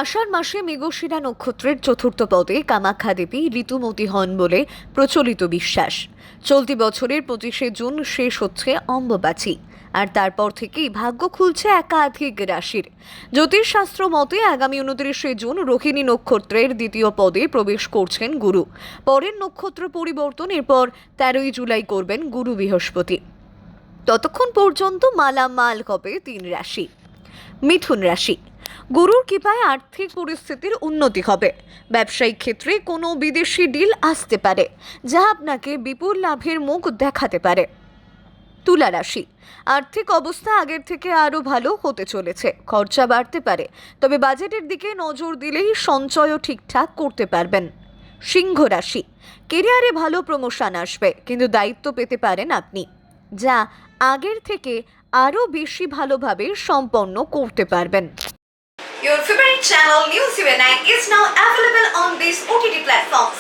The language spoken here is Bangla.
আষাঢ় মাসে মৃগশিরা নক্ষত্রের চতুর্থ পদে কামাখ্যা দেবী ঋতুমতী হন বলে প্রচলিত বিশ্বাস। চলতি বছরের 25শে জুন শেষ হচ্ছে অম্বুবাচী, আর তারপর থেকেই ভাগ্য খুলছে একাধিক রাশির। জ্যোতিষশাস্ত্র মতে আগামী 29শে জুন রোহিণী নক্ষত্রের দ্বিতীয় পদে প্রবেশ করছেন গুরু। পরের নক্ষত্র পরিবর্তন এরপর 13ই জুলাই করবেন গুরু বৃহস্পতি। ততক্ষণ পর্যন্ত মালামাল হবে 3 রাশি। মিথুন রাশি। গুরুর কৃপায় আর্থিক পরিস্থিতির উন্নতি হবে। ব্যবসায়িক ক্ষেত্রে কোনো বিদেশি ডিল আসতে পারে, যা আপনাকে বিপুল লাভের মুখ দেখাতে পারে। তুলা রাশি। আর্থিক অবস্থা আগের থেকে আরও ভালো হতে চলেছে। খরচা বাড়তে পারে, তবে বাজেটের দিকে নজর দিলেই সঞ্চয়ও ঠিকঠাক করতে পারবেন। সিংহ রাশি। কেরিয়ারে ভালো প্রমোশন আসবে, কিন্তু দায়িত্ব পেতে পারেন আপনি, যা আগের থেকে আরও বেশি ভালোভাবে সম্পন্ন করতে পারবেন। Your favorite channel News UNI is now available on these OTT platforms.